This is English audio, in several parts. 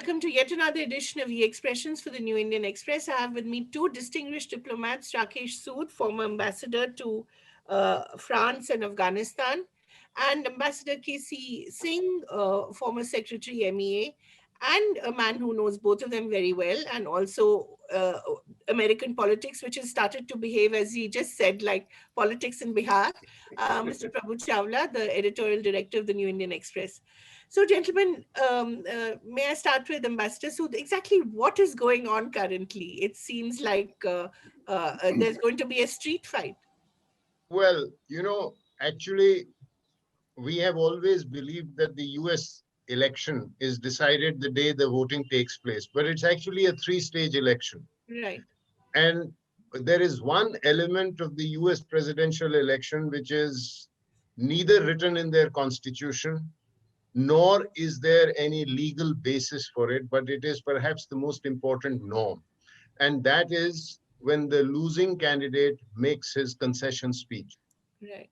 welcome to yet another edition of E-Expressions for the New Indian Express. I have with me two distinguished diplomats, Rakesh Sood, former ambassador to France and Afghanistan, and Ambassador K.C. Singh, former secretary MEA, and a man who knows both of them very well, and also American politics, which has started to behave, as he just said, like politics in Bihar. Mr. Prabhu Chawla, the editorial director of the New Indian Express. So, gentlemen, may I start with Ambassador Sood? Exactly what is going on currently? It seems like there's going to be a street fight. Well, actually, we have always believed that the US election is decided the day the voting takes place, but it's actually a three-stage election. Right. And there is one element of the US presidential election which is neither written in their constitution, nor is there any legal basis for it, but it is perhaps the most important norm. And that is when the losing candidate makes his concession speech. Right.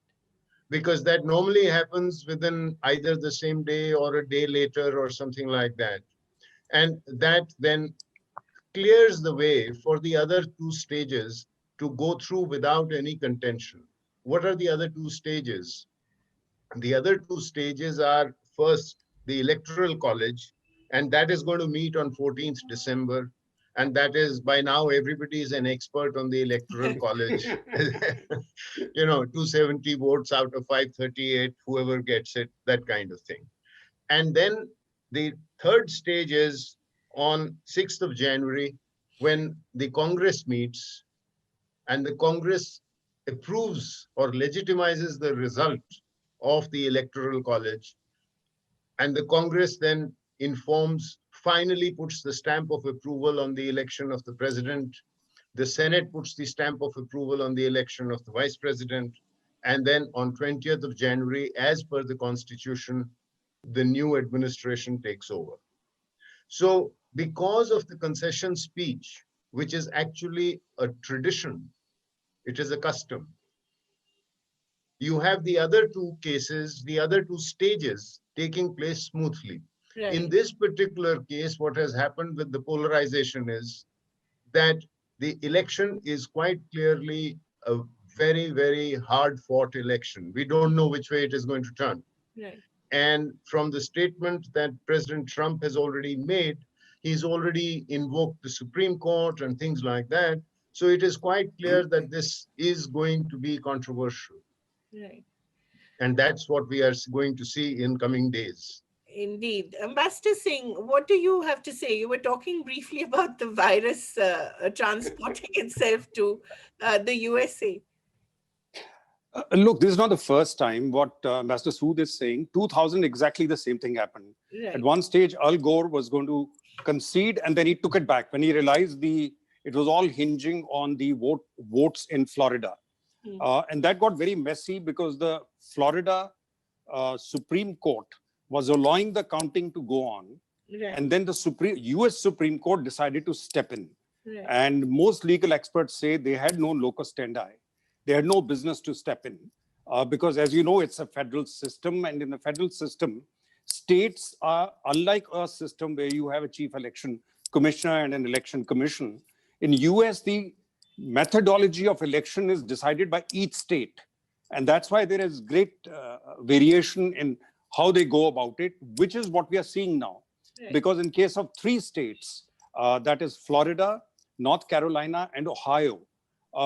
Because that normally happens within either the same day or a day later or something like that. And that then clears the way for the other two stages to go through without any contention. What are the other two stages? The other two stages are first the Electoral College, and that is going to meet on 14th December. And that is, by now, everybody is an expert on the Electoral College. 270 votes out of 538, whoever gets it, that kind of thing. And then the third stage is on 6th of January, when the Congress meets and the Congress approves or legitimizes the result of the Electoral College. And the Congress then finally puts the stamp of approval on the election of the president. The Senate puts the stamp of approval on the election of the vice president. And then on 20th of January, as per the Constitution, the new administration takes over. So because of the concession speech, which is actually a tradition, it is a custom, you have the other two cases, the other two stages taking place smoothly. Right. In this particular case, what has happened with the polarization is that the election is quite clearly a very, very hard-fought election. We don't know which way it is going to turn. Right. And from the statement that President Trump has already made, he's already invoked the Supreme Court and things like that. So it is quite clear that this is going to be controversial. Right. And that's what we are going to see in coming days. Indeed. Ambassador Singh, what do you have to say? You were talking briefly about the virus transporting itself to the USA. Look, this is not the first time. What Ambassador Sood is saying, 2000, exactly the same thing happened. Right. At one stage, Al Gore was going to concede, and then he took it back when he realized it was all hinging on the votes in Florida. And that got very messy because the Florida Supreme Court was allowing the counting to go on. Right. And then the US Supreme Court decided to step in. Right. And most legal experts say they had no locus standi. They had no business to step in because, as you know, it's a federal system. And in the federal system, states are unlike a system where you have a chief election commissioner and an election commission. In US, the methodology of election is decided by each state. And that's why there is great variation in how they go about it, which is what we are seeing now. Right. Because in case of three states, that is Florida, North Carolina, and Ohio,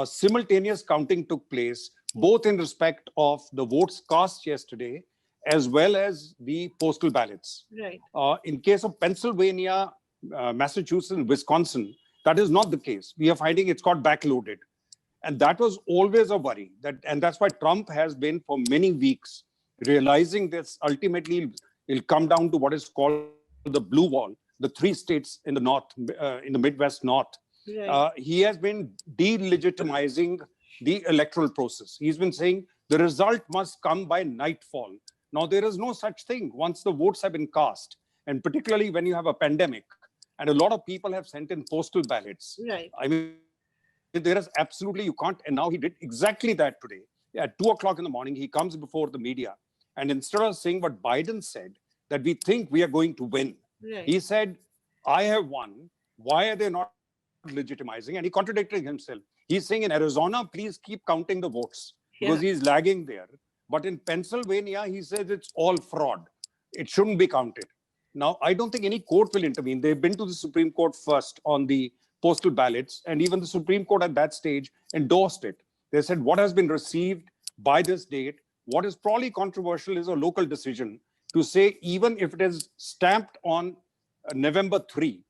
simultaneous counting took place, both in respect of the votes cast yesterday, as well as the postal ballots. Right. In case of Pennsylvania, Massachusetts, and Wisconsin, that is not the case. We are finding it's got backloaded. And that was always a worry. And that's why Trump has been, for many weeks, realizing this ultimately will come down to what is called the blue wall, the three states in the north, in the Midwest North. Right. He has been delegitimizing the electoral process. He's been saying the result must come by nightfall. Now, there is no such thing once the votes have been cast, and particularly when you have a pandemic, and a lot of people have sent in postal ballots. Right. I mean, there is absolutely, you can't, and now he did exactly that today. At 2 o'clock in the morning, he comes before the media, and instead of saying what Biden said, that we think we are going to win, right, he said, I have won. Why are they not legitimizing? And he contradicted himself. He's saying in Arizona, please keep counting the votes because Yeah. he's lagging there. But in Pennsylvania, he says it's all fraud. It shouldn't be counted. Now, I don't think any court will intervene. They've been to the Supreme Court first on the postal ballots, and even the Supreme Court at that stage endorsed it. They said what has been received by this date, what is probably controversial is a local decision to say even if it is stamped on November 3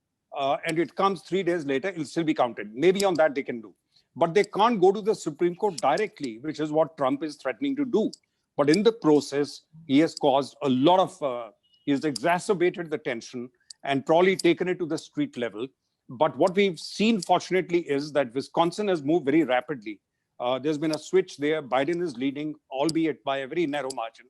and it comes 3 days later, it'll still be counted. Maybe on that they can do. But they can't go to the Supreme Court directly, which is what Trump is threatening to do. But in the process, he has caused a lot of, he has exacerbated the tension and probably taken it to the street level. But what we've seen, fortunately, is that Wisconsin has moved very rapidly. There's been a switch there. Biden is leading, albeit by a very narrow margin.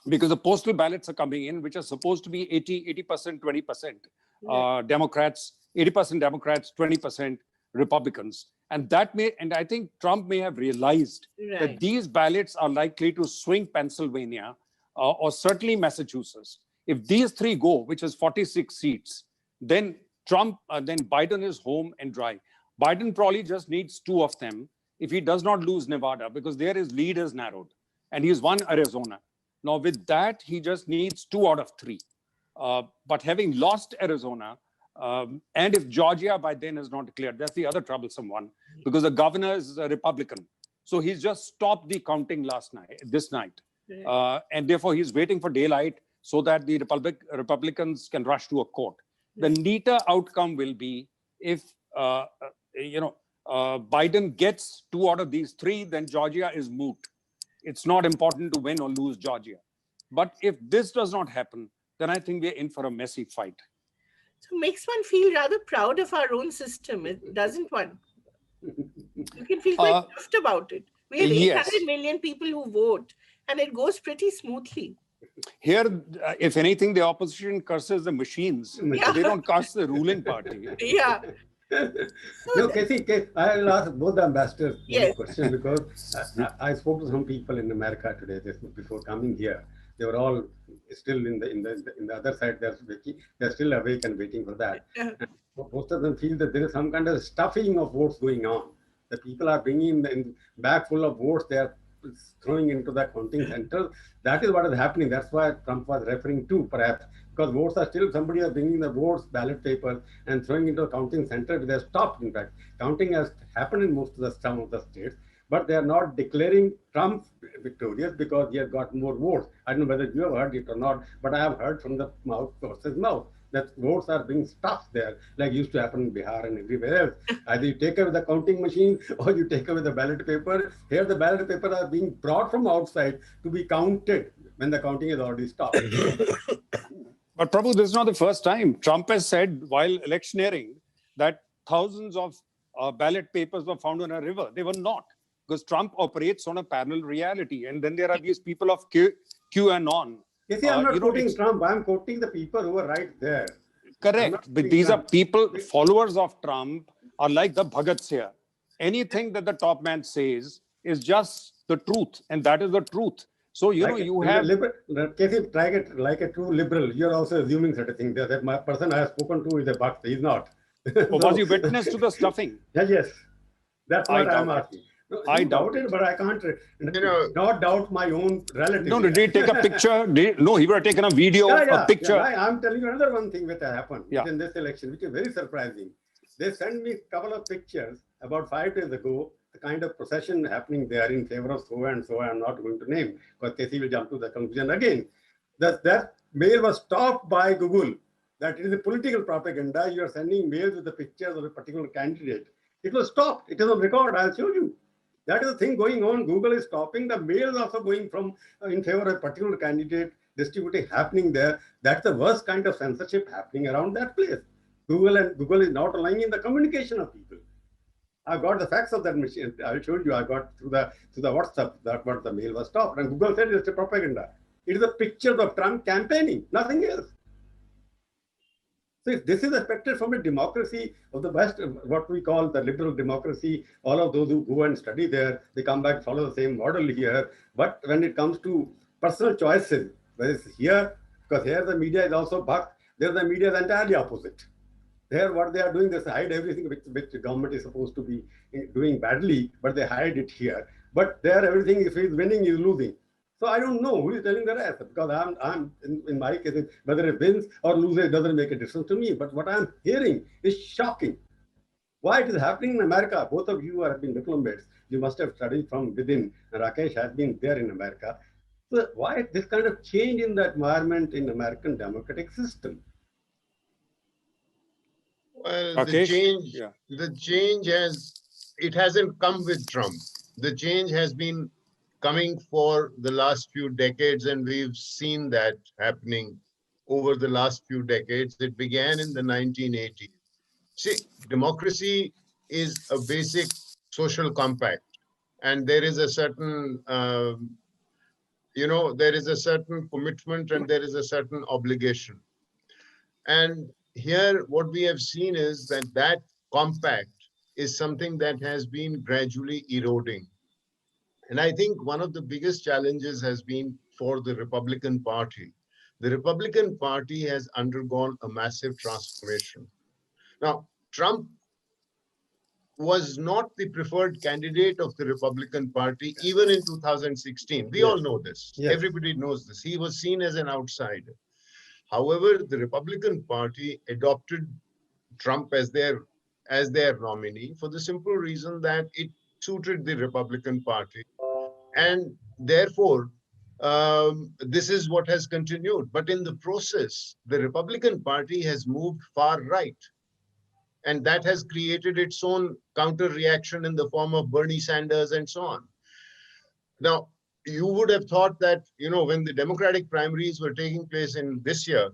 Because the postal ballots are coming in, which are supposed to be 80%, 20%. Democrats, 80% Democrats, 20% Republicans. And I think Trump may have realized that these ballots are likely to swing Pennsylvania or certainly Massachusetts. If these three go, which is 46 seats, then Biden is home and dry. Biden probably just needs 2 of them if he does not lose Nevada, because there his lead is narrowed and he's won Arizona. Now with that, he just needs 2 out of 3. But having lost Arizona, and if Georgia by then is not declared, that's the other troublesome one, because the governor is a Republican. So he's just stopped the counting this night. And therefore he's waiting for daylight so that the Republicans can rush to a court. The neater outcome will be if, Biden gets 2 out of these 3, then Georgia is moot. It's not important to win or lose Georgia. But if this does not happen, then I think we're in for a messy fight. So it makes one feel rather proud of our own system, doesn't one? You can feel quite chuffed about it. We have 800 million people who vote, and it goes pretty smoothly. Here, if anything, the opposition curses the machines. They don't curse the ruling party. Yeah. No, Kathy, I'll ask both the ambassadors one question, because I spoke to some people in America today before coming here. They were all still in the other side. They're still awake and waiting for that. And most of them feel that there is some kind of stuffing of votes going on. The people are bringing in bag full of votes. They are throwing into the counting center. That is what is happening. That's why Trump was referring to, perhaps, because votes are still, somebody is bringing the votes, ballot papers, and throwing into a counting center. They have stopped, in fact. Counting has happened in some of the states, but they are not declaring Trump victorious because he has got more votes. I don't know whether you have heard it or not, but I have heard from the horse's mouth that votes are being stuffed there, like used to happen in Bihar and everywhere else. Either you take away the counting machine or you take away the ballot paper. Here the ballot paper are being brought from outside to be counted when the counting is already stopped. But Prabhu, this is not the first time. Trump has said while electioneering that thousands of ballot papers were found in a river. They were not, because Trump operates on a parallel reality. And then there are these people of QAnon. You see, I'm not quoting Trump. I'm quoting the people who are right there. Correct. But these are people, followers of Trump, are like the Bhagats here. Anything that the top man says is just the truth. And that is the truth. So, you have... Casey, try it like a true liberal. You're also assuming certain things. That my person I have spoken to is a Bhakt. He's not. Was you witness to the stuffing? Yes. That's what I'm asking. No, I doubt it, but I can't not doubt my own relatives. No, did he take a picture? No, he would have taken a video, a picture. Yeah, I'm telling you another one thing that happened in this election, which is very surprising. They sent me a couple of pictures about 5 days ago, the kind of procession happening there in favor of so and so. I'm not going to name, because Casey will jump to the conclusion again. That mail was stopped by Google. That it is a political propaganda. You are sending mails with the pictures of a particular candidate. It was stopped. It is on record. I'll show you. That is the thing going on. Google is stopping the mails also going from in favor of a particular candidate, distributing happening there. That's the worst kind of censorship happening around that place. Google is not allowing in the communication of people. I've got the facts of that machine. I'll show you. I got through the WhatsApp that what the mail was stopped. And Google said it's a propaganda. It is a picture of Trump campaigning, nothing else. So if this is expected from a democracy of the West, what we call the liberal democracy, all of those who go and study there, they come back, follow the same model here. But when it comes to personal choices, whether it's here, because here the media is also bucked, There the media is entirely opposite. There, what they are doing, they hide everything which the government is supposed to be doing badly, but they hide it here. But there, everything, if he's winning, he's losing. So I don't know who is telling the rest, because I'm in my case, whether it wins or loses, it doesn't make a difference to me. But what I'm hearing is shocking. Why it is happening in America? Both of you have been diplomats. You must have studied from within. Rakesh has been there in America. So why this kind of change in the environment in American democratic system? Well, Rakesh? the change it hasn't come with Trump. The change has been coming for the last few decades, and we've seen that happening over the last few decades. It began in the 1980s. See, democracy is a basic social compact, and there is a certain, there is a certain commitment and there is a certain obligation. And here, what we have seen is that compact is something that has been gradually eroding. And I think one of the biggest challenges has been for the Republican Party. The Republican Party has undergone a massive transformation. Now, Trump was not the preferred candidate of the Republican Party even in 2016. We all know this. Yes. Everybody knows this. He was seen as an outsider. However, the Republican Party adopted Trump as their nominee for the simple reason that it suited the Republican Party. And therefore, this is what has continued. But in the process, the Republican Party has moved far right. And that has created its own counter reaction in the form of Bernie Sanders and so on. Now, you would have thought that, when the Democratic primaries were taking place in this year,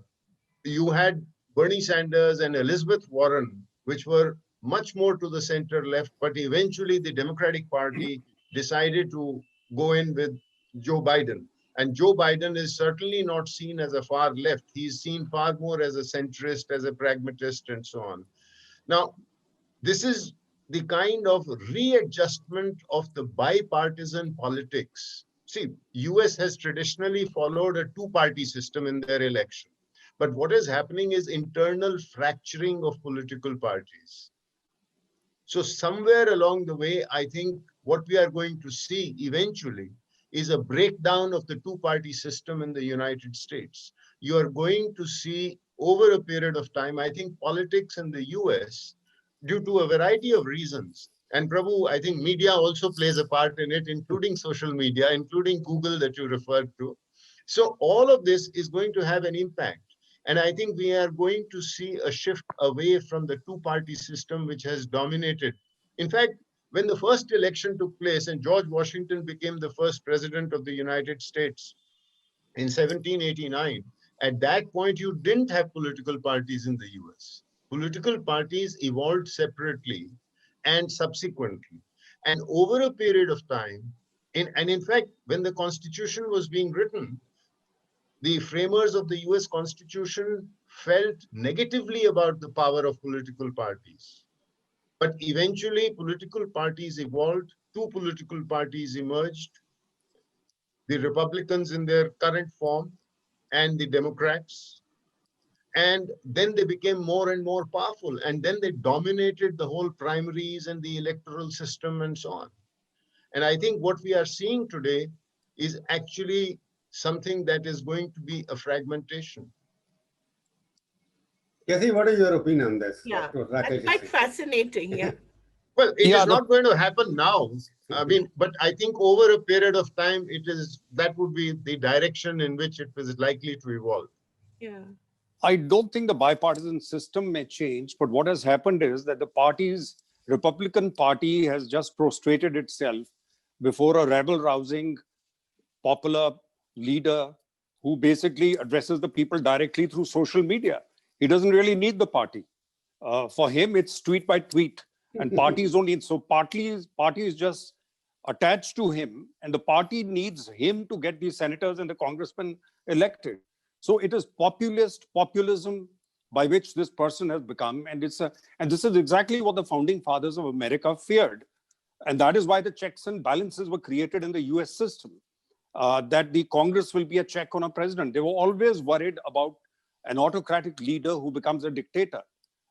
you had Bernie Sanders and Elizabeth Warren, which were much more to the center left, but eventually the Democratic Party decided to go in with Joe Biden. And Joe Biden is certainly not seen as a far left. He's seen far more as a centrist, as a pragmatist, and so on. Now, this is the kind of readjustment of the bipartisan politics. See, US has traditionally followed a two-party system in their election. But what is happening is internal fracturing of political parties. So somewhere along the way, I think what we are going to see eventually is a breakdown of the two-party system in the United States. You are going to see over a period of time, I think politics in the US, due to a variety of reasons, and Prabhu, I think media also plays a part in it, including social media, including Google that you referred to. So all of this is going to have an impact. And I think we are going to see a shift away from the two-party system which has dominated. In fact, when the first election took place and George Washington became the first president of the United States in 1789, at that point, you didn't have political parties in the US. Political parties evolved separately and subsequently. And over a period of time, and in fact, when the Constitution was being written, the framers of the US Constitution felt negatively about the power of political parties. But eventually, political parties evolved, two political parties emerged, the Republicans in their current form and the Democrats. And then they became more and more powerful. And then they dominated the whole primaries and the electoral system and so on. And I think what we are seeing today is actually something that is going to be a fragmentation. Kathy, what is your opinion on this? Yeah, that's quite fascinating. Yeah. Well, it is not going to happen now. I mean, but I think over a period of time, that would be the direction in which it is likely to evolve. Yeah. I don't think the bipartisan system may change, but what has happened is that the Republican Party has just prostrated itself before a rebel-rousing, popular leader who basically addresses the people directly through social media. He doesn't really need the party. For him, it's tweet by tweet, and parties don't need. So party is just attached to him, and the party needs him to get the senators and the congressmen elected. So it is populism by which this person has become, and this is exactly what the founding fathers of America feared, and that is why the checks and balances were created in the U.S. system. That the Congress will be a check on a president. They were always worried about an autocratic leader who becomes a dictator.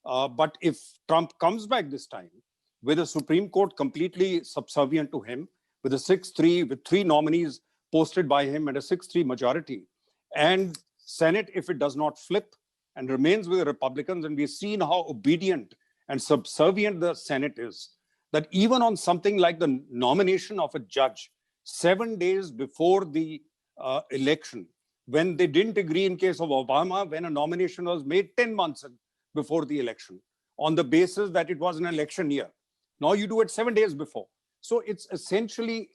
But if Trump comes back this time with a Supreme Court completely subservient to him, with a 6-3, with 3 nominees posted by him and a 6-3 majority, and Senate, if it does not flip and remains with the Republicans, and we've seen how obedient and subservient the Senate is, that even on something like the nomination of a judge, 7 days before the election, when they didn't agree in case of Obama, when a nomination was made 10 months before the election, on the basis that it was an election year. Now you do it 7 days before. So it's essentially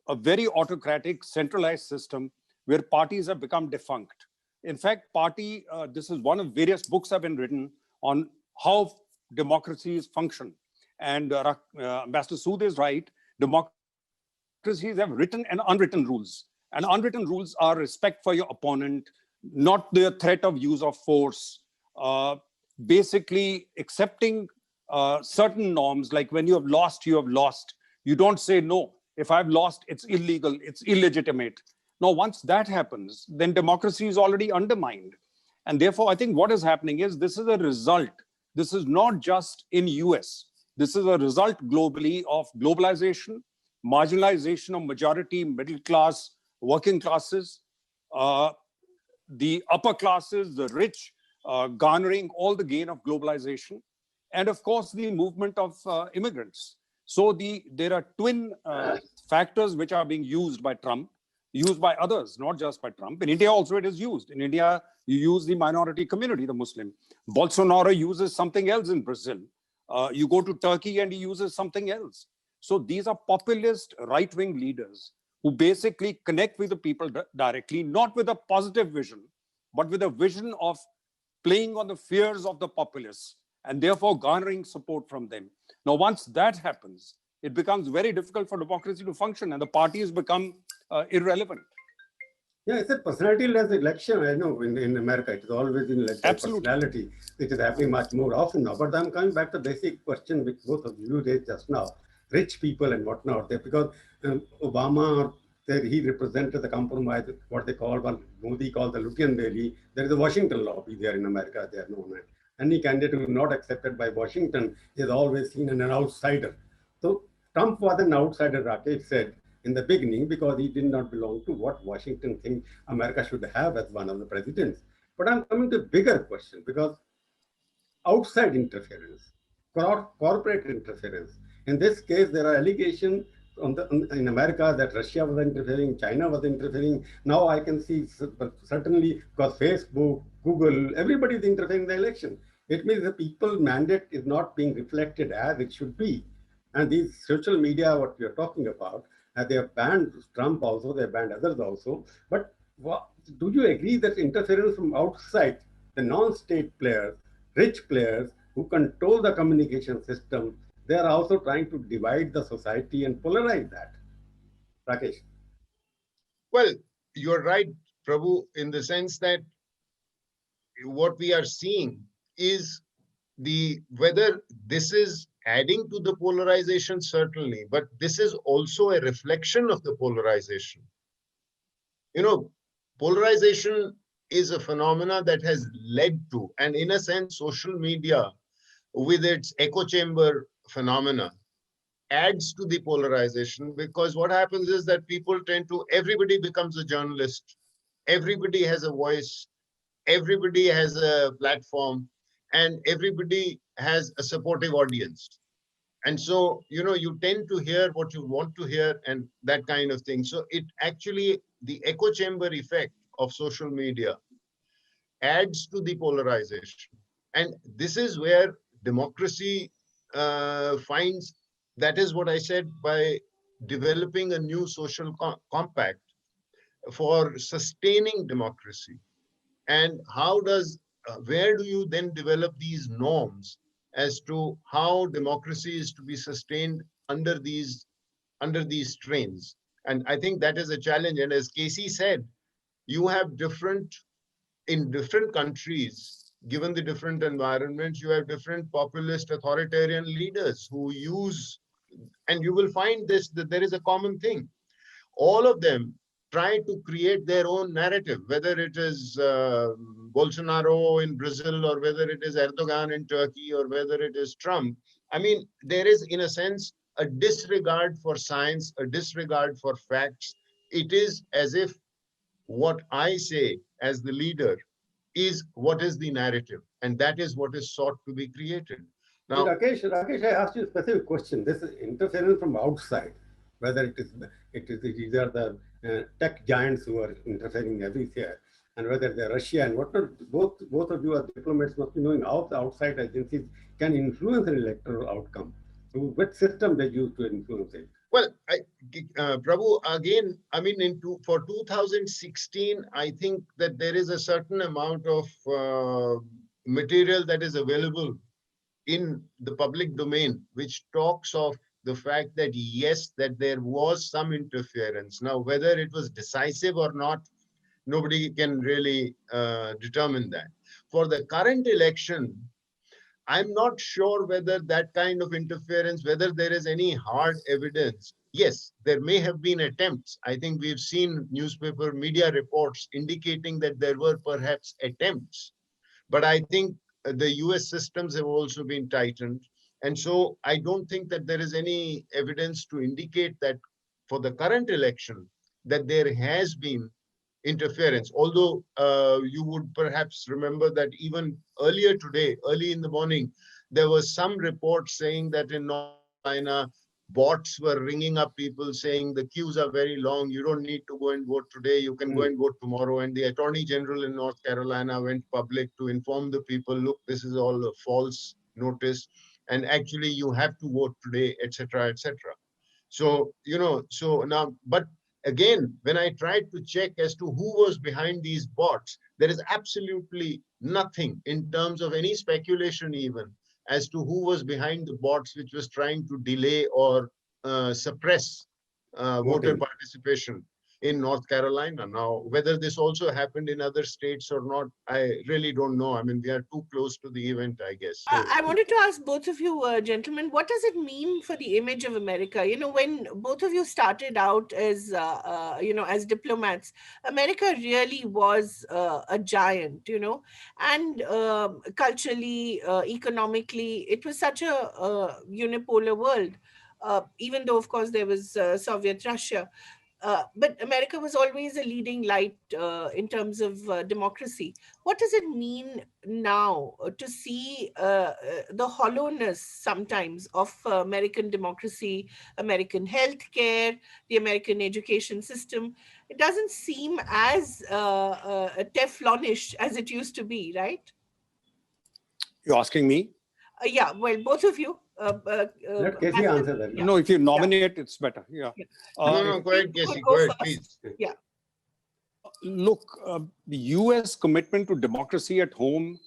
a very autocratic, centralized system where parties have become defunct. In fact, this is one of various books have been written on how democracies function. And Ambassador Sood is right. Democracies have written and unwritten rules. And unwritten rules are respect for your opponent, not the threat of use of force, basically accepting certain norms, like when you have lost, you have lost. You don't say, no, if I've lost, it's illegal, it's illegitimate. Now, once that happens, then democracy is already undermined. And therefore, I think what is happening is this is a result. This is not just in US. This is a result globally of globalization, marginalization of majority, middle class, working classes, the upper classes, the rich, garnering all the gain of globalization, and of course, the movement of immigrants. So there are twin factors which are being used by Trump, used by others, not just by Trump. In India also it is used. In India, you use the minority community, the Muslim. Bolsonaro uses something else in Brazil. You go to Turkey and he uses something else. So these are populist right-wing leaders who basically connect with the people directly, not with a positive vision, but with a vision of playing on the fears of the populace and therefore garnering support from them. Now, once that happens, it becomes very difficult for democracy to function and the parties become irrelevant. Yeah, it's a personality-less election. I know in America, it is always in personality, which is happening much more often now. But I'm coming back to the basic question which both of you raised just now, rich people and whatnot. Because Obama, he represented the compromise, what they call, what Modi called the Lutyens Bailey. There is a Washington lobby there in America, they are known as. Any candidate who is not accepted by Washington is always seen as an outsider. So Trump was an outsider, Rakesh said, in the beginning, because he did not belong to what Washington thinks America should have as one of the presidents. But I'm coming to a bigger question, because outside interference, corporate interference. In this case, there are allegations in America that Russia was interfering, China was interfering. Now I can see, certainly, because Facebook, Google, everybody is interfering in the election. It means the people's mandate is not being reflected as it should be. And these social media, what we are talking about, they have banned Trump also, they have banned others also. But do you agree that interference from outside, the non-state players, rich players who control the communication system, they are also trying to divide the society and polarize that? Rakesh. Well, you're right, Prabhu, in the sense that what we are seeing is whether this is adding to the polarization, certainly, but this is also a reflection of the polarization. You know, polarization is a phenomena that has led to, and in a sense, social media with its echo chamber phenomena adds to the polarization, because what happens is that people everybody becomes a journalist, everybody has a voice, everybody has a platform, and everybody has a supportive audience. And so, you tend to hear what you want to hear and that kind of thing. So it actually, the echo chamber effect of social media adds to the polarization. And this is where democracy finds, that is what I said, by developing a new social compact for sustaining democracy. And where do you then develop these norms as to how democracy is to be sustained under these strains? And I think that is a challenge. And as Casey said, you have in different countries, given the different environments, you have different populist authoritarian leaders who use, and you will find that there is a common thing. All of them try to create their own narrative, whether it is Bolsonaro in Brazil, or whether it is Erdogan in Turkey, or whether it is Trump. I mean, there is, in a sense, a disregard for science, a disregard for facts. It is as if what I say as the leader is what is the narrative, and that is what is sought to be created. Now, Rakesh, I asked you a specific question. This is interference from outside, whether these are the tech giants who are interfering everywhere, and whether they're Russia and whatnot. Both of you are diplomats, must be knowing how the outside agencies can influence an electoral outcome. So what system they use to influence it? Well, Prabhu, again, I mean, for 2016, I think that there is a certain amount of material that is available in the public domain, which talks of the fact that, yes, that there was some interference. Now, whether it was decisive or not, nobody can really determine that. For the current election, I'm not sure whether that kind of interference, whether there is any hard evidence. Yes, there may have been attempts. I think we've seen newspaper media reports indicating that there were perhaps attempts. But I think the US systems have also been tightened. And so I don't think that there is any evidence to indicate that for the current election, that there has been interference. Although you would perhaps remember that even earlier today, early in the morning, there was some report saying that in North Carolina, bots were ringing up people saying the queues are very long, you don't need to go and vote today, you can go and vote tomorrow. And the Attorney General in North Carolina went public to inform the people, look, this is all a false notice, and actually you have to vote today, etc., etc. So, so now, but again, when I tried to check as to who was behind these bots, there is absolutely nothing in terms of any speculation even as to who was behind the bots which was trying to delay or suppress voter participation in North Carolina. Now, whether this also happened in other states or not, I really don't know. I mean, we are too close to the event, I guess. So, I wanted to ask both of you, gentlemen, what does it mean for the image of America? When both of you started out as, as diplomats, America really was a giant, and culturally, economically, it was such a unipolar world. Even though, of course, there was Soviet Russia. But America was always a leading light in terms of democracy. What does it mean now to see the hollowness sometimes of American democracy, American healthcare, the American education system? It doesn't seem as Teflonish as it used to be, right? You're asking me? Yeah, well, both of you. Let Casey answer that. No, if you nominate, it's better. Yeah. No, go ahead, Casey. Go ahead, please. Yeah. Look, the US commitment to democracy at home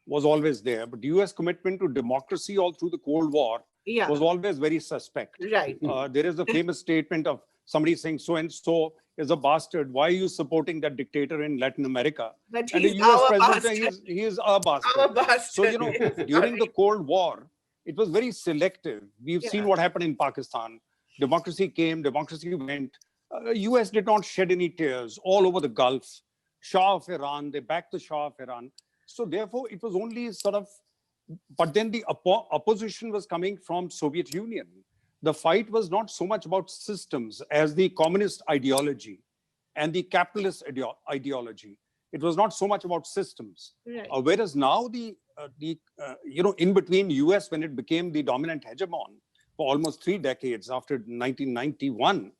was always there, but US commitment to democracy all through the Cold War was always very suspect. Right. There is a famous statement of somebody saying, so-and-so is a bastard. Why are you supporting that dictator in Latin America? But and the US president saying he is a bastard. Our bastard. So, during the Cold War, it was very selective. We've seen what happened in Pakistan. Democracy came, democracy went. US did not shed any tears all over the Gulf. Shah of Iran, they backed the Shah of Iran. So therefore, it was only sort of, but then the opposition was coming from Soviet Union. The fight was not so much about systems as the communist ideology and the capitalist ideology. It was not so much about systems. Right. Whereas now in between US, when it became the dominant hegemon for almost 3 decades after 1991,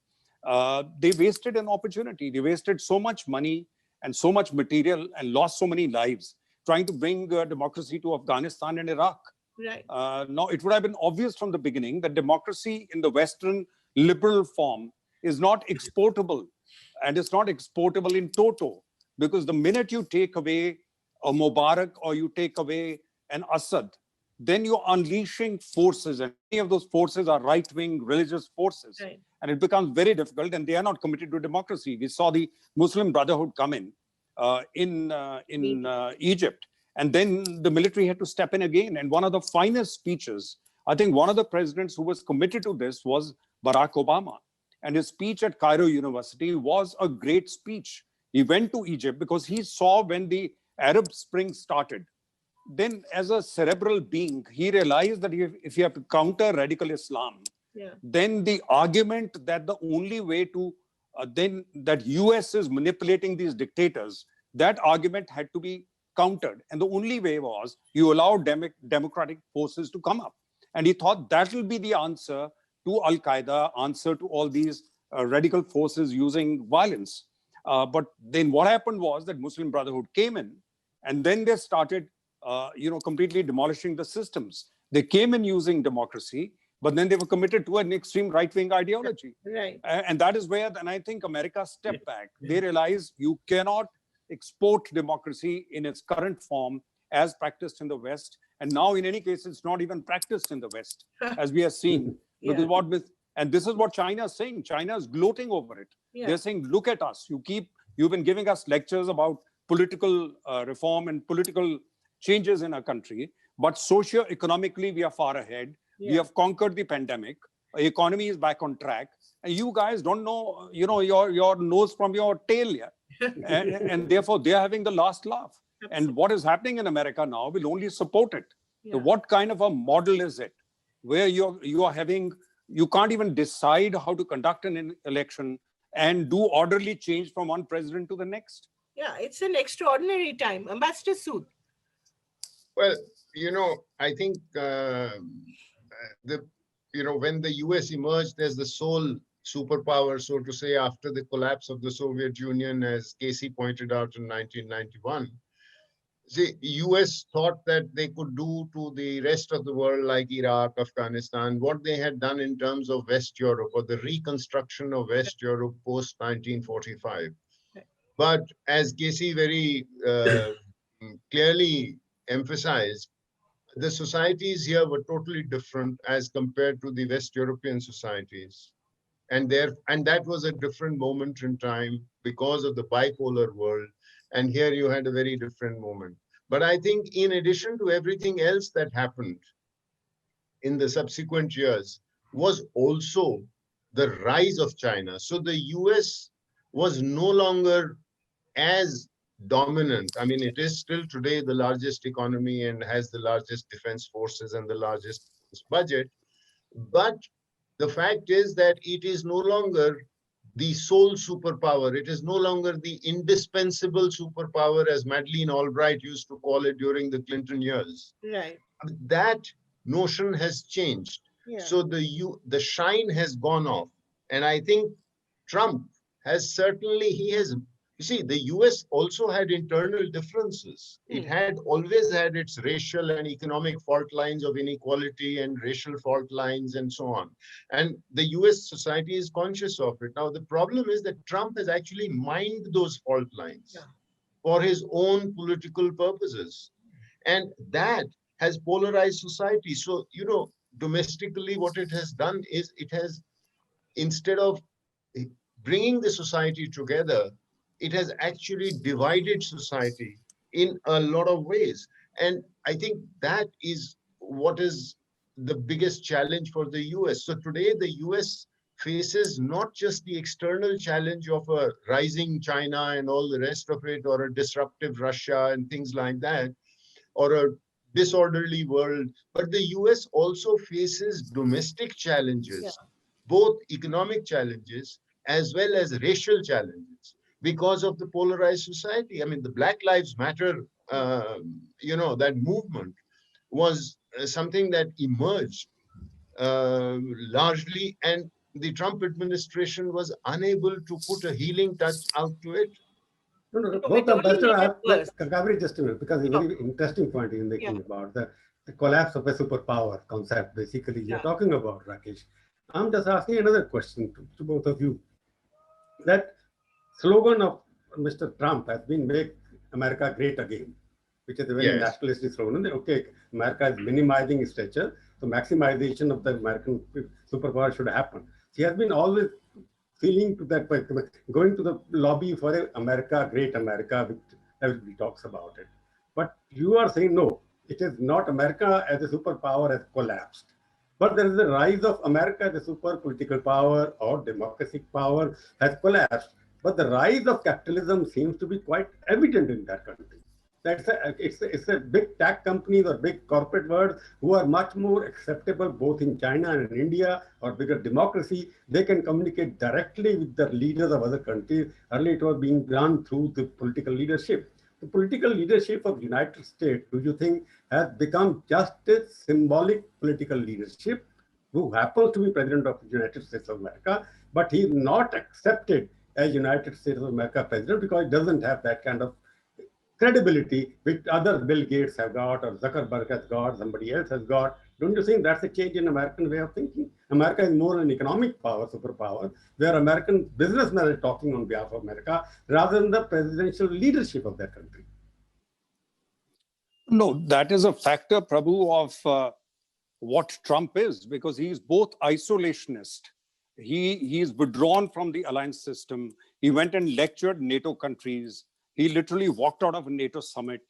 they wasted an opportunity. They wasted so much money and so much material and lost so many lives trying to bring democracy to Afghanistan and Iraq. Right. Now, it would have been obvious from the beginning that democracy in the Western liberal form is not exportable, and it's not exportable in toto, because the minute you take away a Mubarak or you take away an Assad, then you're unleashing forces, and many of those forces are right-wing religious forces. Right. And it becomes very difficult, and they are not committed to democracy. We saw the Muslim Brotherhood come in Egypt, and then the military had to step in again. And one of the finest speeches, I think one of the presidents who was committed to this was Barack Obama. And his speech at Cairo University was a great speech. He went to Egypt because he saw when the Arab Spring started. Then as a cerebral being, he realized that if you have to counter radical Islam, then the argument that the only way to, then that US is manipulating these dictators, that argument had to be countered. And the only way was you allow democratic forces to come up. And he thought that will be the answer to Al-Qaeda, answer to all these radical forces using violence. But then what happened was that Muslim Brotherhood came in, and then they started completely demolishing the systems. They came in using democracy, but then they were committed to an extreme right-wing ideology. Right. And that is where, then I think America stepped back. They realized you cannot export democracy in its current form as practiced in the West. And now, in any case, it's not even practiced in the West, as we are seeing. And this is what China is saying. China is gloating over it. They're saying, look at us. You've been giving us lectures about political reform and political changes in our country, but socio-economically, we are far ahead. We have conquered the pandemic. Our economy is back on track. And you guys don't know, your nose from your tail yet. and therefore, they're having the last laugh. Absolutely. And what is happening in America now will only support it. So what kind of a model is it where you can't even decide how to conduct an election and do orderly change from one president to the next? Yeah, it's an extraordinary time. Ambassador Sood. Well, I think when the US emerged as the sole superpower, so to say, after the collapse of the Soviet Union, as Casey pointed out in 1991, the US thought that they could do to the rest of the world, like Iraq, Afghanistan, what they had done in terms of West Europe or the reconstruction of West Europe post 1945. But as Casey very clearly emphasized, the societies here were totally different as compared to the West European societies. And that was a different moment in time because of the bipolar world. And here you had a very different moment. But I think in addition to everything else that happened in the subsequent years was also the rise of China. So the US was no longer as dominant. I mean, it is still today the largest economy and has the largest defense forces and the largest budget. But the fact is that it is no longer the sole superpower. It is no longer the indispensable superpower, as Madeleine Albright used to call it during the Clinton years. Right. That notion has changed. So the shine has gone off. And I think Trump has you see, the US also had internal differences. It had always had its racial and economic fault lines of inequality and racial fault lines and so on. And the US society is conscious of it. Now, the problem is that Trump has actually mined those fault lines for his own political purposes. And that has polarized society. So, domestically, what it has done is it has, instead of bringing the society together, it has actually divided society in a lot of ways. And I think that is what is the biggest challenge for the US. So today, the US faces not just the external challenge of a rising China and all the rest of it, or a disruptive Russia and things like that, or a disorderly world, but the US also faces domestic challenges, both economic challenges as well as racial challenges, because of the polarized society. I mean, the Black Lives Matter, that movement was something that emerged largely, and the Trump administration was unable to put a healing touch out to it. No. Both Ambassador, Kaveri, just a minute, because it's a very interesting point you're making about the collapse of a superpower concept, basically, you're talking about, Rakesh. I'm just asking another question to both of you. That slogan of Mr. Trump has been "Make America Great Again," which is a very nationalistic slogan. Okay, America is minimizing its stature, so maximization of the American superpower should happen. He has been always feeling to that point, going to the lobby for America, Great America, which everybody talks about it. But you are saying no, it is not. America as a superpower has collapsed. But there is the rise of America, the super political power or democratic power has collapsed. But the rise of capitalism seems to be quite evident in that country. It's a big tech companies or big corporate world who are much more acceptable both in China and in India or bigger democracy. They can communicate directly with the leaders of other countries. Earlier it was being done through the political leadership. The political leadership of United States, do you think, has become just a symbolic political leadership who happens to be president of the United States of America, but he is not accepted as United States of America president because he doesn't have that kind of credibility which other Bill Gates have got or Zuckerberg has got, somebody else has got. Don't you think that's a change in American way of thinking? America is more an economic power, superpower, where American businessmen are talking on behalf of America rather than the presidential leadership of that country. No, that is a factor, Prabhu, of what Trump is, because he's both isolationist. He's withdrawn from the alliance system. He went and lectured NATO countries. He literally walked out of a NATO summit.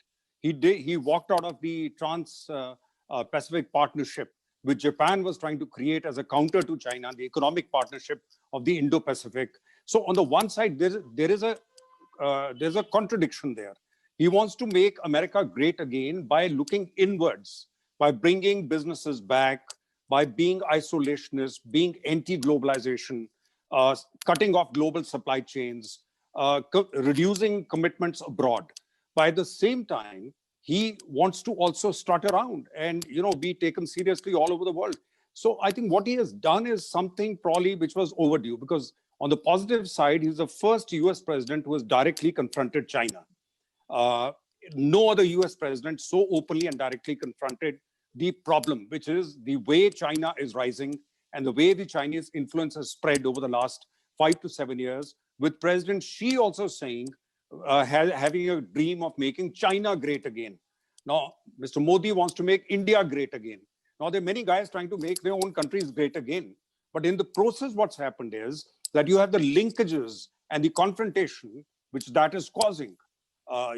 He walked out of the Trans-Pacific Partnership, which Japan was trying to create as a counter to China, the economic partnership of the Indo-Pacific. So on the one side, there's a contradiction there. He wants to make America great again by looking inwards, by bringing businesses back, by being isolationist, being anti-globalization, cutting off global supply chains, reducing commitments abroad. By the same time, he wants to also strut around and be taken seriously all over the world. So I think what he has done is something probably which was overdue, because on the positive side, he's the first US president who has directly confronted China. No other US president so openly and directly confronted the problem, which is the way China is rising and the way the Chinese influence has spread over the last 5 to 7 years, with President Xi also saying, having a dream of making China great again. Now, Mr. Modi wants to make India great again. Now, there are many guys trying to make their own countries great again. But in the process, what's happened is that you have the linkages and the confrontation, which that is causing.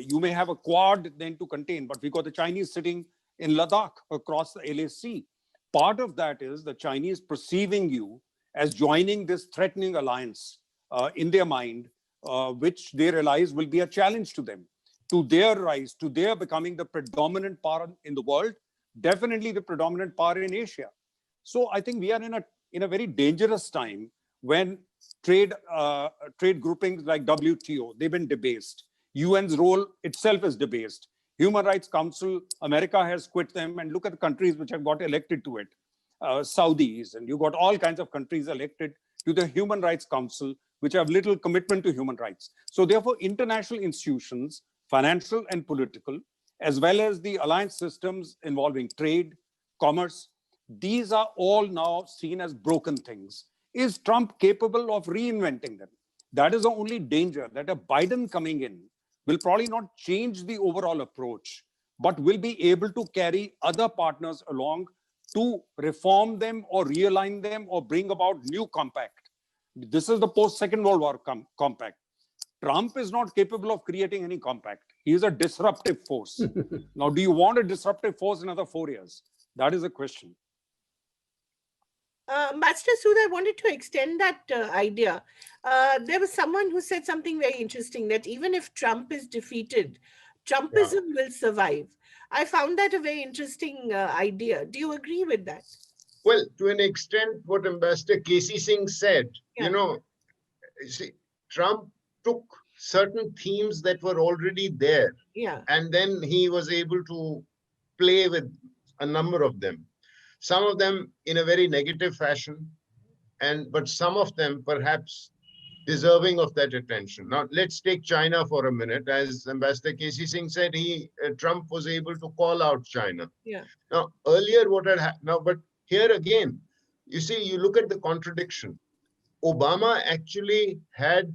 You may have a Quad then to contain, but we got the Chinese sitting in Ladakh across the LAC. Part of that is the Chinese perceiving you as joining this threatening alliance in their mind, which they realize will be a challenge to them, to their rise, to their becoming the predominant power in the world, definitely the predominant power in Asia. So I think we are in a very dangerous time when trade groupings like WTO, they've been debased. UN's role itself is debased. Human Rights Council, America has quit them, and look at the countries which have got elected to it. Saudis, and you got all kinds of countries elected to the Human Rights Council, which have little commitment to human rights. So therefore, international institutions, financial and political, as well as the alliance systems involving trade, commerce, these are all now seen as broken things. Is Trump capable of reinventing them? That is the only danger, that a Biden coming in will probably not change the overall approach, but will be able to carry other partners along to reform them or realign them or bring about new compact. This is the post-Second World War compact. Trump is not capable of creating any compact. He is a disruptive force. Now, do you want a disruptive force in another 4 years? That is a question. Ambassador Sood, I wanted to extend that idea. There was someone who said something very interesting, that even if Trump is defeated, Trumpism will survive. I found that a very interesting idea. Do you agree with that? Well, to an extent, what Ambassador Casey Singh said, see, Trump took certain themes that were already there, and then he was able to play with a number of them. Some of them in a very negative fashion, but some of them perhaps deserving of that attention. Now, let's take China for a minute. As Ambassador Casey Singh said, Trump was able to call out China. Now, earlier what had happened, but here again, you see, you look at the contradiction. Obama actually had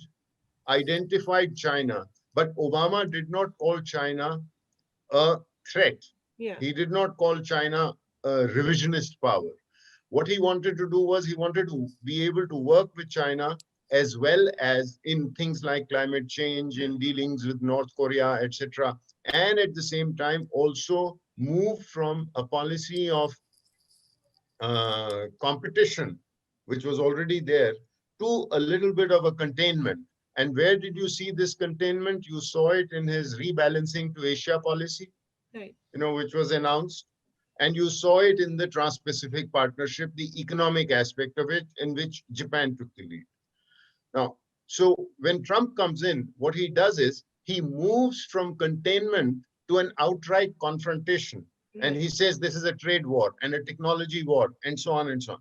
identified China, but Obama did not call China a threat. He did not call China a revisionist power. What he wanted to do was he wanted to be able to work with China as well as in things like climate change, in dealings with North Korea, etc. And at the same time, also move from a policy of competition, which was already there, to a little bit of a containment. And where did you see this containment? You saw it in his rebalancing to Asia policy, Right. which was announced. And you saw it in the Trans-Pacific Partnership, the economic aspect of it, in which Japan took the lead. Now, so when Trump comes in, what he does is he moves from containment to an outright confrontation. And he says this is a trade war and a technology war and so on and so on.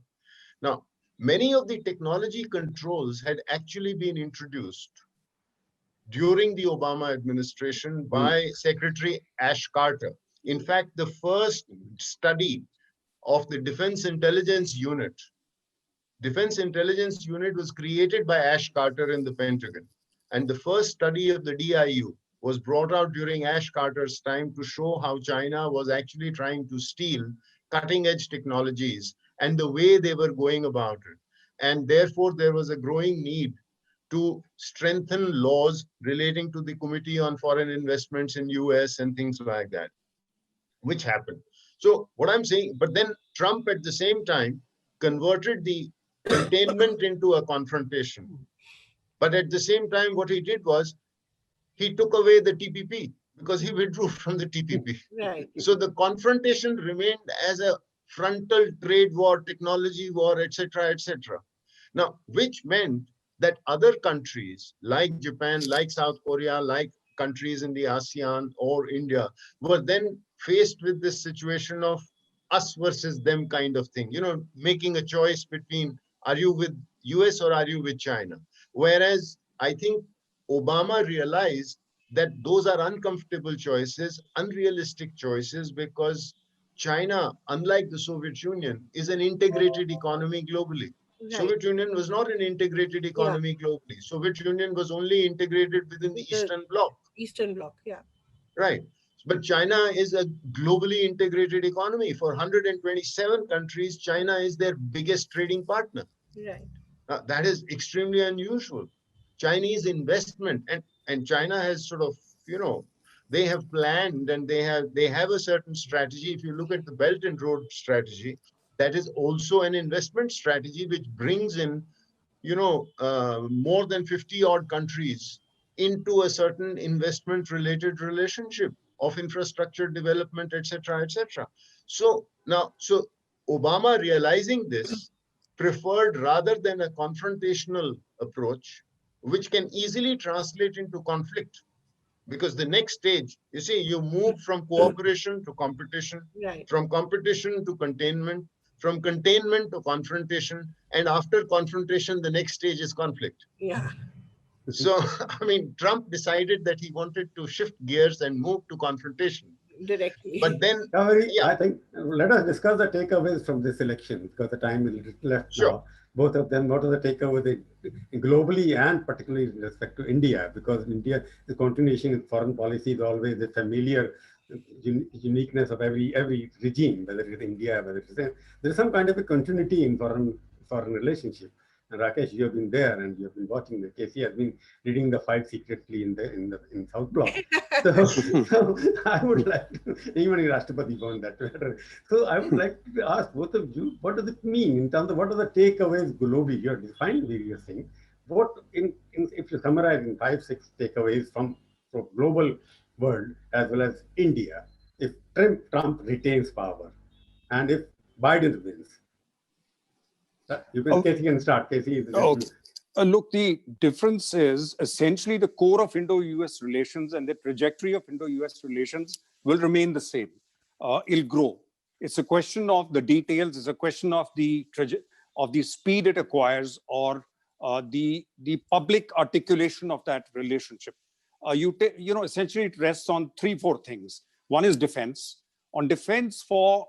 Now, many of the technology controls had actually been introduced during the Obama administration by Secretary Ash Carter. In fact, the first study of the Defense Intelligence Unit was created by Ash Carter in the Pentagon. And the first study of the DIU was brought out during Ash Carter's time to show how China was actually trying to steal cutting edge technologies and the way they were going about it. And therefore, there was a growing need to strengthen laws relating to the Committee on Foreign Investments in US and things like that, which happened. So what I'm saying, but then Trump at the same time converted the containment into a confrontation. But at the same time, what he did was he took away the TPP because he withdrew from the TPP. Right. So the confrontation remained as a frontal trade war, technology war, etc., etc. Now, which meant that other countries like Japan, like South Korea, like countries in the ASEAN or India were then faced with this situation of us versus them kind of thing, making a choice between are you with US or are you with China? Whereas I think Obama realized that those are uncomfortable choices, unrealistic choices, because China, unlike the Soviet Union, is an integrated economy globally. Right. Soviet Union was not an integrated economy globally. Soviet Union was only integrated within the Eastern Bloc. Eastern Bloc, yeah. Right. But China is a globally integrated economy. For 127 countries, China is their biggest trading partner. Right. That is extremely unusual. Chinese investment, and China has sort of, they have planned and they have a certain strategy. If you look at the Belt and Road strategy, that is also an investment strategy which brings in, more than 50 odd countries into a certain investment related relationship of infrastructure development, etc., etc. So Obama, realizing this, preferred, rather than a confrontational approach, which can easily translate into conflict. Because the next stage, you see, you move from cooperation to competition, right, from competition to containment, from containment to confrontation, and after confrontation, the next stage is conflict. Yeah. So, I mean, Trump decided that he wanted to shift gears and move to confrontation. Directly. But then, I think, let us discuss the takeaways from this election, because the time is left now. Both of them, what are the takeaways globally and particularly in respect to India? Because India, the continuation in foreign policy is always the familiar uniqueness of every regime, whether it is India, whether it is there is some kind of a continuity in foreign relationship. And Rakesh, you have been there and you have been watching. The Casey has been reading the fight secretly in South Block. So I would like to, even Rashtrapati found that matter. So I would like to ask both of you, what does it mean in terms of what are the takeaways globally? You have defined various things. What if you summarize in 5-6 takeaways from global world as well as India, if Trump retains power and if Biden wins? Casey can start. Casey is look, the difference is essentially the core of Indo-US relations, and the trajectory of Indo-US relations will remain the same. It'll grow. It's a question of the details. It's a question of the speed it acquires, or the public articulation of that relationship. Essentially it rests on 3-4 things. One is defense. On defense, for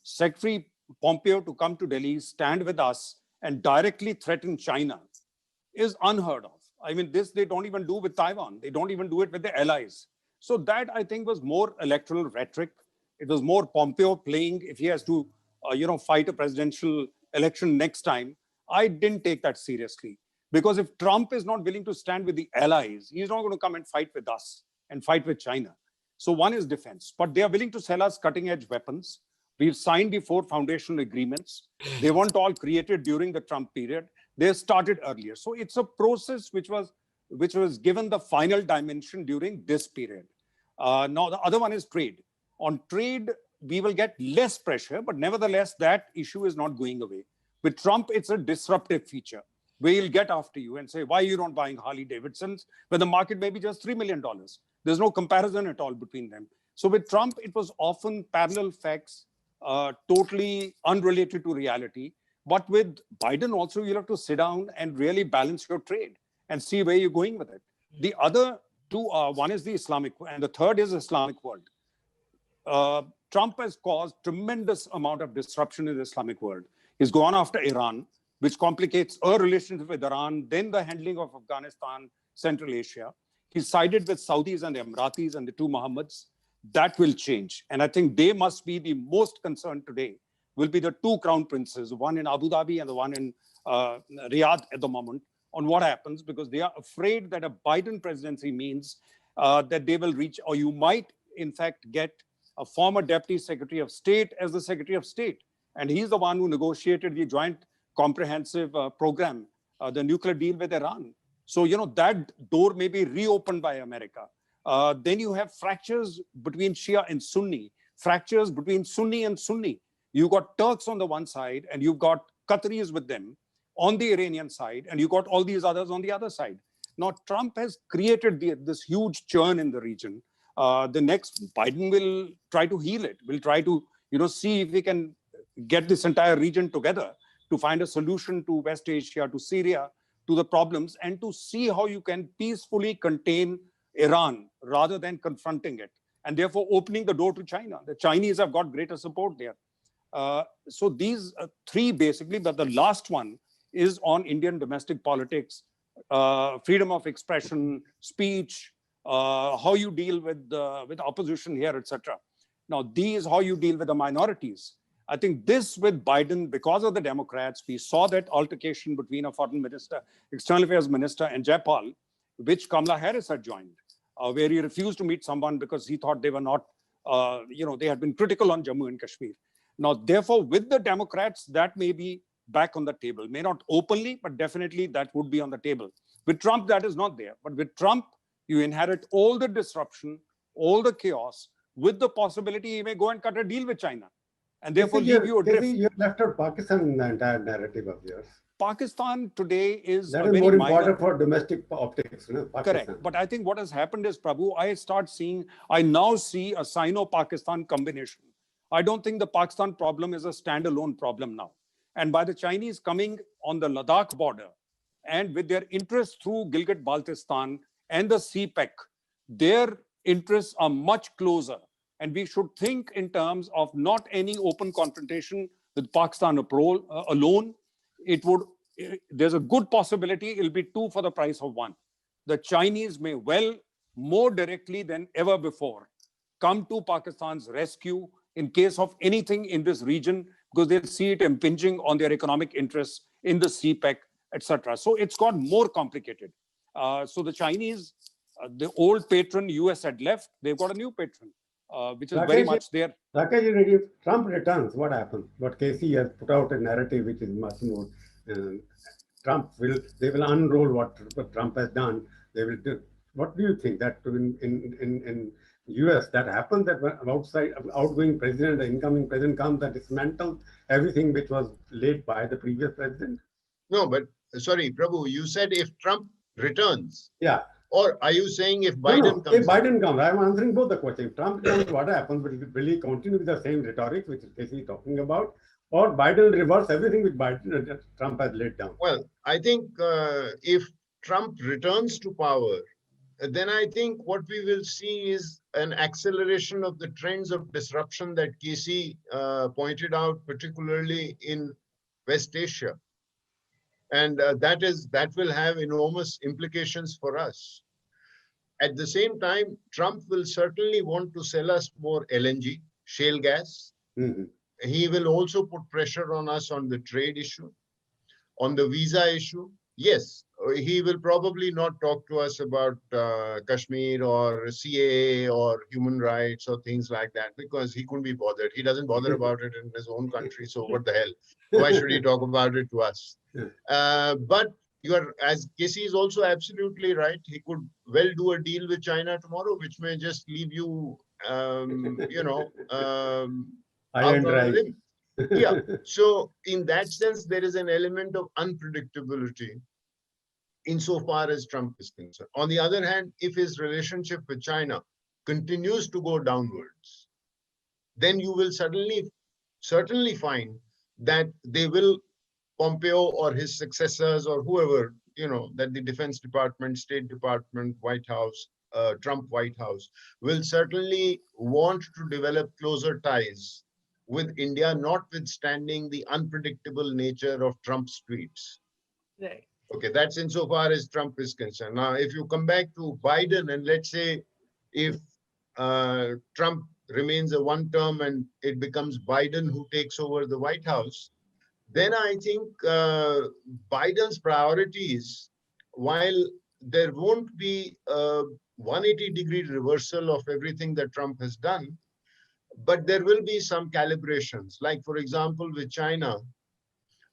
Secretary Pompeo to come to Delhi, stand with us, and directly threaten China is unheard of. I mean, this they don't even do with Taiwan. They don't even do it with their allies. So that, I think, was more electoral rhetoric. It was more Pompeo playing if he has to, fight a presidential election next time. I didn't take that seriously. Because if Trump is not willing to stand with the allies, he's not going to come and fight with us and fight with China. So one is defense. But they are willing to sell us cutting-edge weapons. We've signed the 4 foundational agreements. They weren't all created during the Trump period. They started earlier. So it's a process which was given the final dimension during this period. Now, the other one is trade. On trade, we will get less pressure, but nevertheless, that issue is not going away. With Trump, it's a disruptive feature where he'll get after you and say, why are you not buying Harley Davidsons when the market may be just $3 million? There's no comparison at all between them. So with Trump, it was often parallel facts, totally unrelated to reality. But with Biden also, you'll have to sit down and really balance your trade and see where you're going with it. The other two are, one is the Islamic, and the third is Islamic world. Trump has caused tremendous amount of disruption in the Islamic world. He's gone after Iran, which complicates our relationship with Iran, then the handling of Afghanistan, Central Asia. He sided with Saudis and the Emiratis and the two Mohammeds. That will change. And I think they must be the most concerned today, will be the two crown princes, one in Abu Dhabi and the one in Riyadh at the moment, on what happens, because they are afraid that a Biden presidency means that they will reach, or you might, in fact, get a former Deputy Secretary of State as the Secretary of State. And he's the one who negotiated the Joint Comprehensive Program, the nuclear deal with Iran. So, you know, that door may be reopened by America. Then you have fractures between Shia and Sunni, fractures between Sunni and Sunni. You've got Turks on the one side, and you've got Qataris with them on the Iranian side, and you've got all these others on the other side. Now, Trump has created this huge churn in the region. The next Biden will try to heal it, will try to, you know, see if we can get this entire region together to find a solution to West Asia, to Syria, to the problems, and to see how you can peacefully contain Iran rather than confronting it, and therefore opening the door to China. The Chinese have got greater support there. So these three basically, but the last one is on Indian domestic politics, freedom of expression, speech, how you deal with opposition here, etc. Now, these, how you deal with the minorities. I think this with Biden, because of the Democrats, we saw that altercation between a foreign minister, external affairs minister, and Jaipal, which Kamala Harris had joined, where he refused to meet someone because he thought they were not, they had been critical on Jammu and Kashmir. Now, therefore, with the Democrats, that may be back on the table. May not openly, but definitely that would be on the table. With Trump, that is not there. But with Trump, you inherit all the disruption, all the chaos, with the possibility he may go and cut a deal with China, and therefore leave you adrift. You left out Pakistan in the entire narrative of yours. Pakistan today is that is more important for domestic optics. Correct. But I think what has happened is, Prabhu, I now see a Sino-Pakistan combination. I don't think the Pakistan problem is a standalone problem now. And by the Chinese coming on the Ladakh border and with their interests through Gilgit-Baltistan and the CPEC, their interests are much closer. And we should think in terms of not any open confrontation with Pakistan alone. There's a good possibility it'll be two for the price of one. The Chinese may well, more directly than ever before, come to Pakistan's rescue in case of anything in this region, because they'll see it impinging on their economic interests in the CPEC, etc. So it's got more complicated. So the Chinese, the old patron US had left, they've got a new patron, which is very much there. Rakesh, if Trump returns, what happens? But Casey has put out a narrative which is much more. They will unroll what Trump has done. They will do. What do you think that in US that happens, that outgoing president, the incoming president comes and dismantles everything which was laid by the previous president? No, but sorry, Prabhu, you said if Trump returns. Yeah. Or are you saying if Biden comes? If Biden comes, I'm answering both the questions. If Trump comes, what happens? Will he continue with the same rhetoric which Casey is talking about? Or Biden will reverse everything which Trump has laid down? Well, I think if Trump returns to power, then I think what we will see is an acceleration of the trends of disruption that Casey pointed out, particularly in West Asia. And that will have enormous implications for us. At the same time, Trump will certainly want to sell us more LNG, shale gas. Mm-hmm. He will also put pressure on us on the trade issue, on the visa issue. Yes, he will probably not talk to us about Kashmir or CAA or human rights or things like that, because he couldn't be bothered. He doesn't bother about it in his own country. So what the hell? Why should he talk about it to us? But as Casey is also absolutely right. He could well do a deal with China tomorrow, which may just leave you, out on a limb. Yeah. So in that sense, there is an element of unpredictability insofar as Trump is concerned. On the other hand, if his relationship with China continues to go downwards, then you will certainly find that they will, Pompeo or his successors or whoever, that the Defense Department, State Department, White House, Trump White House, will certainly want to develop closer ties with India, notwithstanding the unpredictable nature of Trump's tweets. Right. Okay, that's insofar as Trump is concerned. Now, if you come back to Biden, and let's say if Trump remains a one term and it becomes Biden who takes over the White House, then I think Biden's priorities, while there won't be a 180-degree reversal of everything that Trump has done, but there will be some calibrations. Like, for example, with China,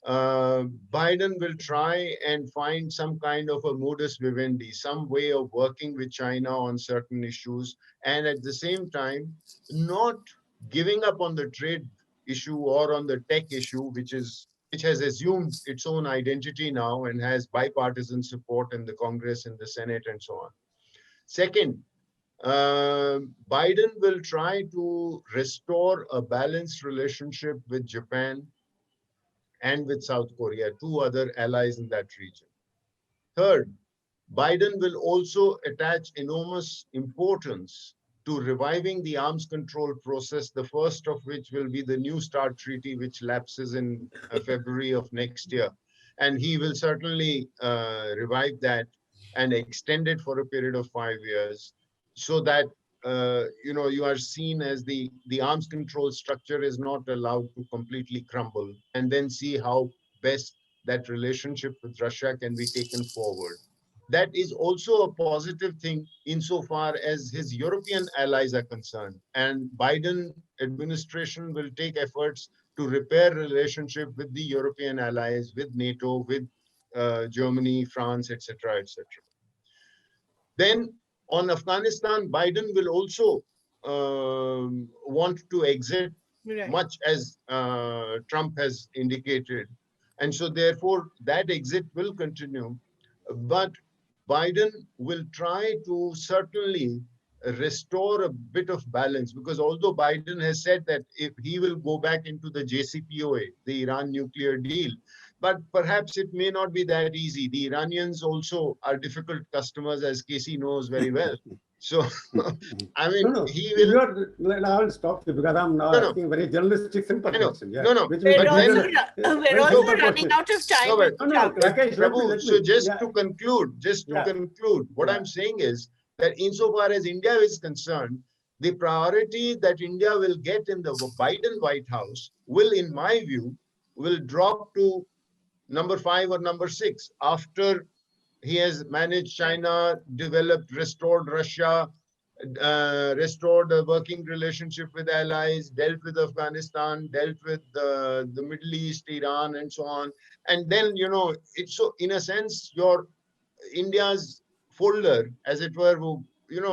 Biden will try and find some kind of a modus vivendi, some way of working with China on certain issues, and at the same time, not giving up on the trade issue or on the tech issue, which has assumed its own identity now and has bipartisan support in the Congress, in the Senate, and so on. Second, Biden will try to restore a balanced relationship with Japan and with South Korea, two other allies in that region. Third, Biden will also attach enormous importance to reviving the arms control process, the first of which will be the New START treaty, which lapses in February of next year. And he will certainly revive that and extend it for a period of 5 years, so that you are seen as the arms control structure is not allowed to completely crumble, and then see how best that relationship with Russia can be taken forward. That is also a positive thing insofar as his European allies are concerned. And Biden administration will take efforts to repair relationship with the European allies, with NATO, with Germany, France, etc., etc. Then on Afghanistan, Biden will also want to exit, much as Trump has indicated. And so therefore, that exit will continue. But Biden will try to certainly restore a bit of balance, because although Biden has said that if he will go back into the JCPOA, the Iran nuclear deal, but perhaps it may not be that easy. The Iranians also are difficult customers, as Casey knows very well. So, I mean, he will. I will stop you because I'm now asking very journalistic, simple question. Yeah. No. We're also running out of time. Rakesh, so just to conclude, what I'm saying is that insofar as India is concerned, the priority that India will get in the Biden White House will, in my view, will drop to number 5 or number 6 after he has managed China, developed, restored Russia, restored a working relationship with allies, dealt with Afghanistan, dealt with the Middle East, Iran, and so on. And then, it's so, in a sense, your India's folder, as it were,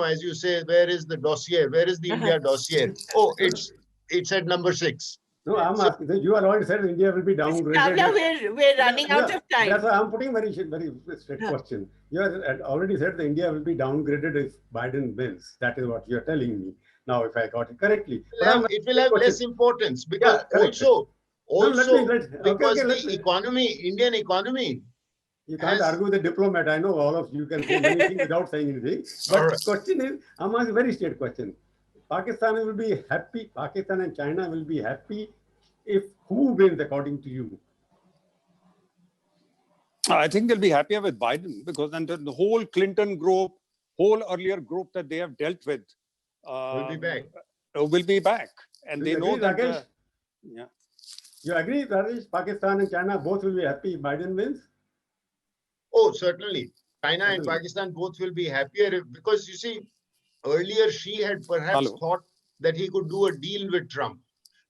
as you say, where is the dossier? Where is the India dossier? Oh, it's at number 6. No, I'm asking. You are already said India will be downgraded. We're running out of time. That's why I'm putting very straight question. You have already said that India will be downgraded if Biden wins. That is what you are telling me. Now, if I got it correctly. It will have less importance because the economy, Indian economy. You can't argue with a diplomat. I know all of you can say many things without saying anything. But the question is, I'm asking a very straight question. Pakistan will be happy, Pakistan and China will be happy if who wins according to you? I think they'll be happier with Biden because then the whole Clinton group, whole earlier group that they have dealt with will be back. Will be back. And they know that... You agree, Rajesh? Pakistan and China both will be happy if Biden wins? Oh, certainly. China and Certainly. Pakistan both will be happier because you see, earlier she had perhaps Hello. thought that he could do a deal with Trump,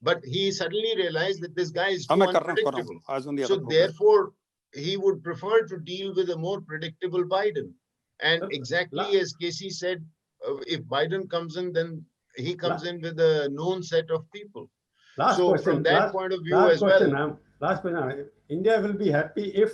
but he suddenly realized that this guy is हाँ too मैं कर रहा हूँ unpredictable. आज on the So other program. therefore, he would prefer to deal with a more predictable Biden. And exactly as Casey said, if Biden comes in, then he comes in with a known set of people. Last So question. from that point of view Last as question. well, Last question. India will be happy if.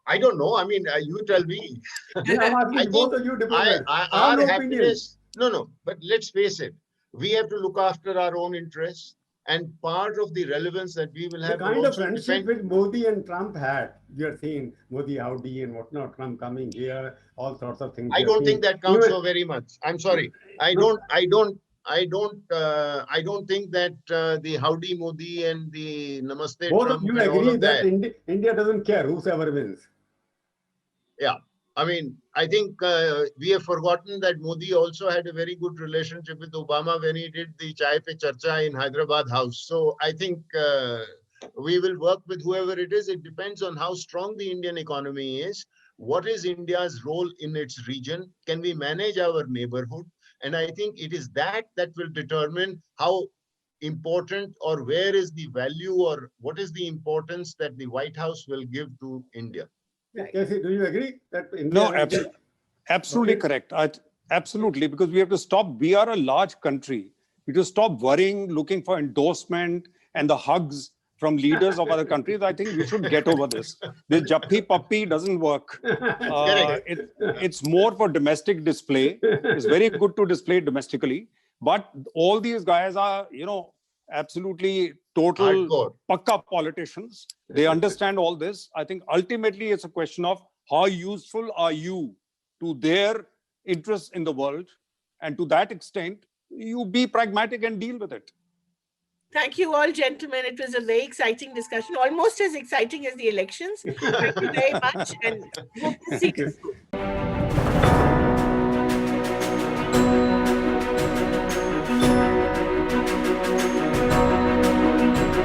I don't know. I mean, you tell me. I'm I asking both think of you diplomats. I have our no opinion. happiness, no, but let's face it, we have to look after our own interests. And part of the relevance that we will The have will kind of also friendship depend. which Modi and Trump had, you are seeing Modi howdy and whatnot, Trump coming here, all sorts of things. I You are don't think seeing. that counts Even, for very much. I'm sorry. no, I don't think that the howdy Modi and the namaste both of Trump you and all agree of that that. India doesn't care whosoever wins. Yeah. I mean, I think we have forgotten that Modi also had a very good relationship with Obama when he did the Chai Pe Charcha in Hyderabad House. So I think we will work with whoever it is. It depends on how strong the Indian economy is. What is India's role in its region? Can we manage our neighborhood? And I think it is that that will determine how important or where is the value or what is the importance that the White House will give to India. Right. Casey, do you agree that India No, will be absolutely okay? correct. Absolutely, because we have to stop. We are a large country. We have to stop worrying, looking for endorsement and the hugs from leaders of other countries. I think we should get over this. This Jappi Puppy doesn't work. Correct. It's more for domestic display. It's very good to display domestically. But all these guys are, absolutely total Hardcore. pakka politicians. They understand all this. I think ultimately it's a question of how useful are you to their interests in the world. And to that extent, you be pragmatic and deal with it. Thank you all, gentlemen. It was a very exciting discussion, almost as exciting as the elections. Thank you very much, and hope to see you soon.